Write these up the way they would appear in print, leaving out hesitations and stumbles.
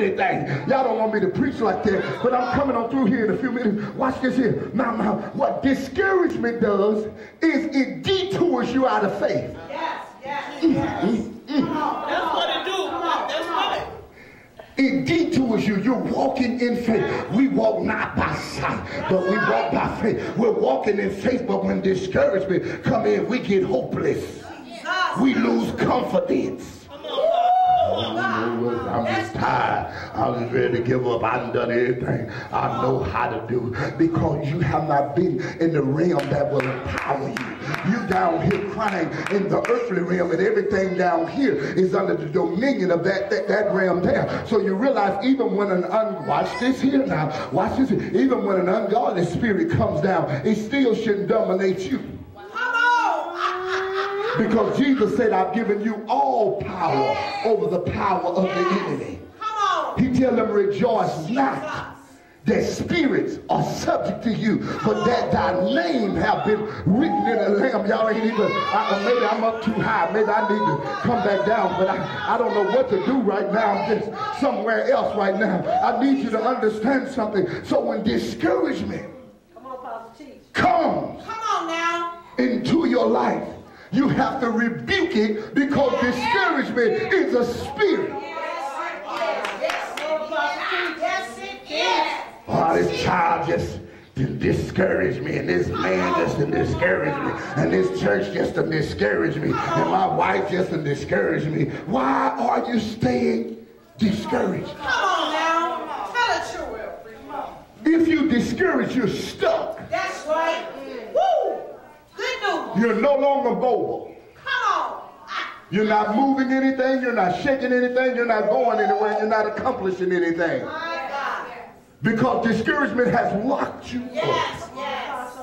anything. Y'all don't want me to preach like that, but I'm coming on through here in a few minutes. Watch this here. Now, what discouragement does is it detours you out of faith. Yes, yes, yes. That's what it do. That's right. It detours you. You're walking in faith. We walk not by sight, but we walk by faith. We're walking in faith, but when discouragement come in, we get hopeless. We lose confidence. I'm just tired. I'm just ready to give up. I've done everything I know how to do, because you have not been in the realm that will empower you. You down here crying in the earthly realm, and everything down here is under the dominion of that realm there. So you realize even when watch this here now, watch this here. Even when an ungodly spirit comes down, it still shouldn't dominate you. Because Jesus said, I've given you all power over the power of the enemy. He tell them, rejoice not that spirits are subject to you, but that thy name have been written in the Lamb. Y'all ain't even, maybe I'm up too high. Maybe I need to come back down, but I don't know what to do right now. I'm just somewhere else right now. I need you to understand something. So when discouragement comes into your life, you have to rebuke it, because discouragement is a spirit. Oh, this child just discouraged me, and this man just discouraged me, and this church just discouraged me, and my wife just discouraged me. Why are you staying discouraged? Come on now. Tell the truth. If you discourage, you're stuck. That's right. Woo! Good news. You're no longer mobile. Come on. You're not moving anything. You're not shaking anything. You're not going anywhere. You're not accomplishing anything. My God. Because discouragement has locked you up. Yes, yes.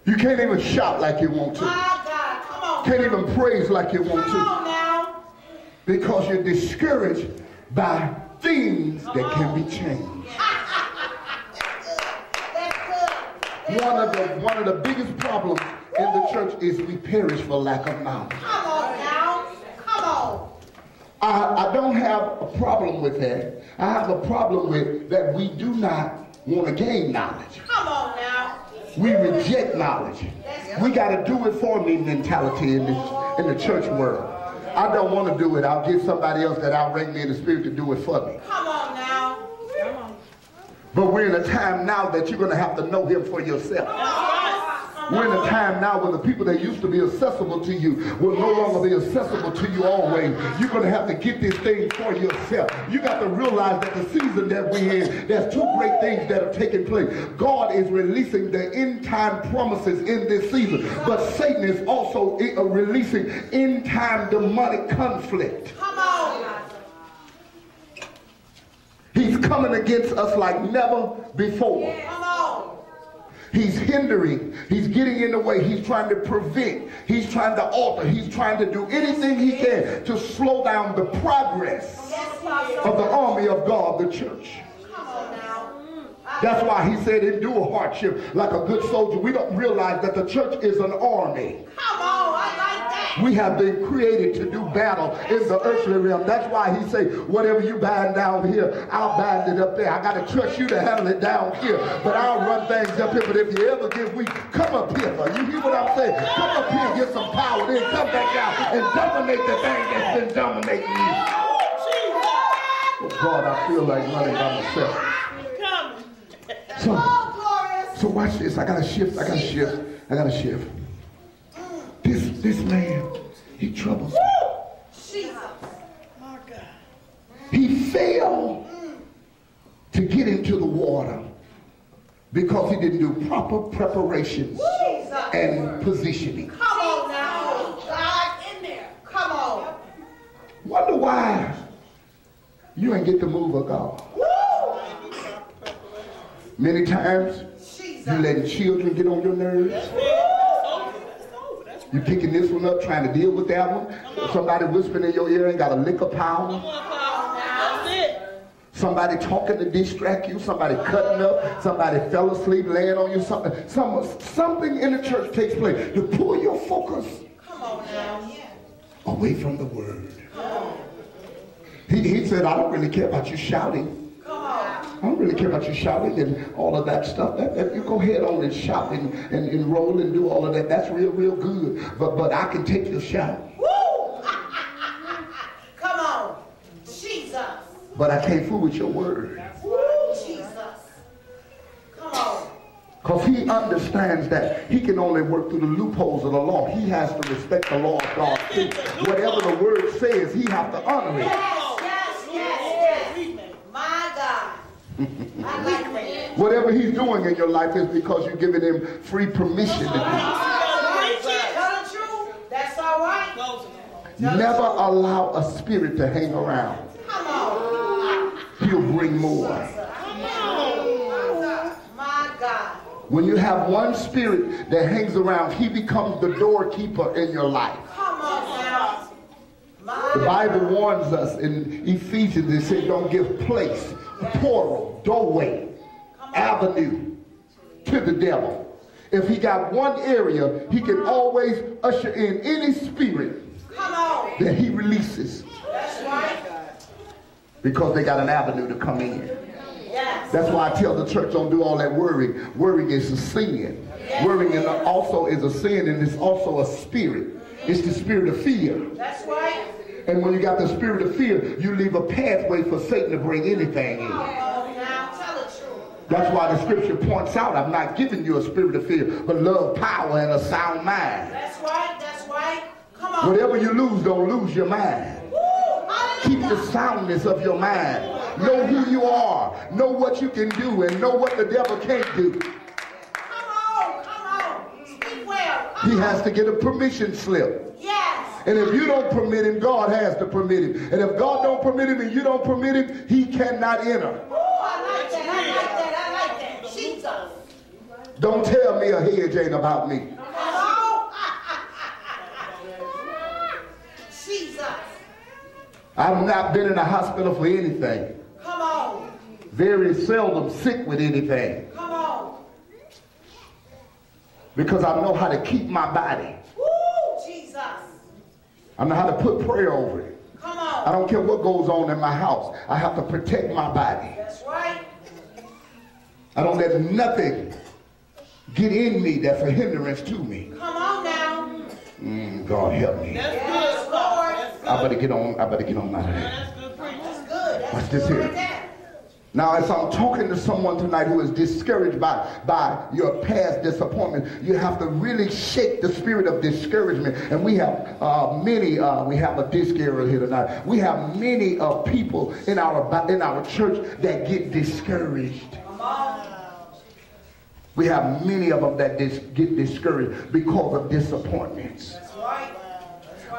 You can't even shout like you want to. My God. Come on. Can't even praise like you want to. Come on now. Because you're discouraged by things that can be changed. One of the biggest problems in the church is we perish for lack of knowledge. Come on now. Come on. I don't have a problem with that. I have a problem with that we do not want to gain knowledge. Come on now. We reject knowledge. We got to do it for me mentality in the church world. I don't want to do it. I'll get somebody else that outrank me in the spirit to do it for me. Come on now. But we're in a time now that you're going to have to know him for yourself. We're in a time now where the people that used to be accessible to you will no longer be accessible to you always. You're going to have to get this thing for yourself. You got to realize that the season that we're in, there's two great things that are taking place. God is releasing the end time promises in this season, but Satan is also releasing end time demonic conflict. Come on. He's coming against us like never before. Come on. He's hindering. He's getting in the way. He's trying to prevent. He's trying to alter. He's trying to do anything he can to slow down the progress of the army of God, the church. Come on now. That's why he said endure hardship like a good soldier. We don't realize that the church is an army. Come on. I like that. We have been created to do battle in the earthly realm. That's why he say, whatever you bind down here, I'll bind it up there. I got to trust you to handle it down here, but I'll run things up here. But if you ever get weak, come up here. You hear what I'm saying? Come up here and get some power, then come back out and dominate the thing that's been dominating you. Oh God, I feel like running by myself. So watch this. I got to shift. This man, he troubles me. He failed to get into the water because he didn't do proper preparation and positioning. Come on now. God in there. Come on. Wonder why you ain't get the move of God. Many times you letting children get on your nerves. You picking this one up, trying to deal with that one. Somebody whispering in your ear ain't got a lick of power. Somebody talking to distract you. Somebody cutting up. Somebody fell asleep laying on you. Something in the church takes place to pull your focus away from the word. He said, I don't really care about you shouting. I don't really care about you shouting and all of that stuff. That you go ahead on and shout and roll and do all of that. That's real, real good. But I can take your shout. Woo! Come on. Jesus. But I can't fool with your word. Woo, Jesus. Come on. Because he understands that he can only work through the loopholes of the law. He has to respect the law of God too. Whatever the word says, he has to honor it. Yes. My God. I like that. Whatever he's doing in your life is because you're giving him free permission to do it. Tell the truth. That's all right. Never allow a spirit to hang around. Come on. He'll bring more. My God. When you have one spirit that hangs around, he becomes the doorkeeper in your life. Come on now. The Bible warns us in Ephesians, it says don't give place, portal, doorway, avenue to the devil. If he got one area, he can always usher in any spirit that he releases. That's right. Because they got an avenue to come in. Yes. That's why I tell the church don't do all that worrying. Worrying is a sin. Yes. Worrying also is a sin, and it's also a spirit. It's the spirit of fear. That's right. And when you got the spirit of fear, you leave a pathway for Satan to bring anything in. Now tell the truth. That's why the scripture points out, I'm not giving you a spirit of fear, but love, power, and a sound mind. That's right. That's right. Come on. Whatever you lose, don't lose your mind. Woo! Keep the soundness of your mind. Know who you are. Know what you can do, and know what the devil can't do. Come on. Speak well. He has to get a permission slip. Yes. And if you don't permit him, God has to permit him. And if God don't permit him and you don't permit him, he cannot enter. Woo, I like that. I like that. Jesus. Don't tell me a hedge ain't about me. Hello? Jesus. I've not been in a hospital for anything. Come on. Very seldom sick with anything. Come on. Because I know how to keep my body. Woo, Jesus. I know how to put prayer over it. Come on. I don't care what goes on in my house. I have to protect my body. That's right. I don't let nothing get in me that's a hindrance to me. Come on now. God help me. Yes, Lord. I better get on out of there. That's good. Watch this here. Now, as I'm talking to someone tonight who is discouraged by your past disappointment, you have to really shake the spirit of discouragement. And we have we have a disc area here tonight. We have many people in our church that get discouraged. Come on. We have many of them that get discouraged because of disappointments. That's right.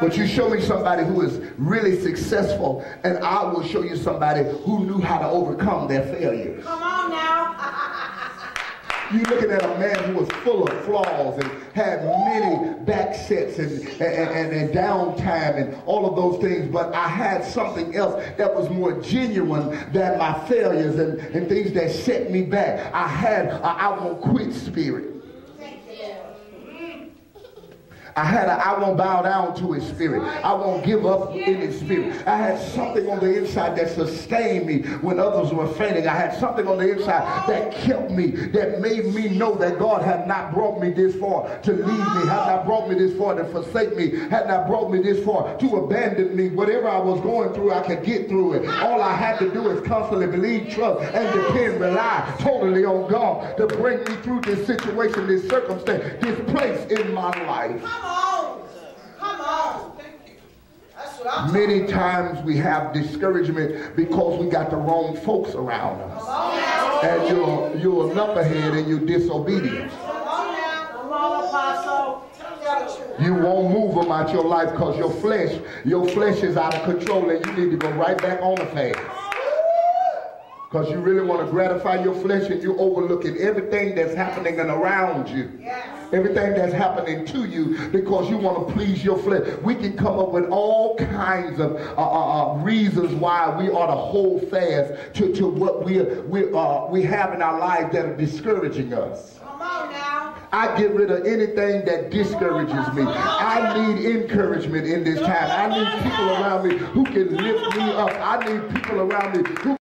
But you show me somebody who is really successful, and I will show you somebody who knew how to overcome their failures. Come on now. You're looking at a man who was full of flaws and had many back sets and downtime and all of those things, but I had something else that was more genuine than my failures and things that set me back. I had an I won't quit spirit. I had a I won't bow down to his spirit. I won't give up in his spirit. I had something on the inside that sustained me when others were fainting. I had something on the inside that kept me, that made me know that God had not brought me this far to leave me, had not brought me this far to forsake me, had not brought me this far to abandon me. Whatever I was going through, I could get through it. All I had to do is constantly believe, trust, and depend, rely totally on God to bring me through this situation, this circumstance, this place in my life. Come on. That's what I'm Many times we have discouragement because we got the wrong folks around us. And you're a knucklehead and you're disobedient. Come on, Apostle. You won't move them out your life because your flesh is out of control and you need to go right back on the fast. Because you really want to gratify your flesh and you're overlooking everything that's happening around you. Yes. Everything that's happening to you because you want to please your flesh. We can come up with all kinds of reasons why we ought to hold fast to what we have in our lives that are discouraging us. Come on now. I get rid of anything that discourages me. I need encouragement in this time. I need people around me who can lift me up. I need people around me who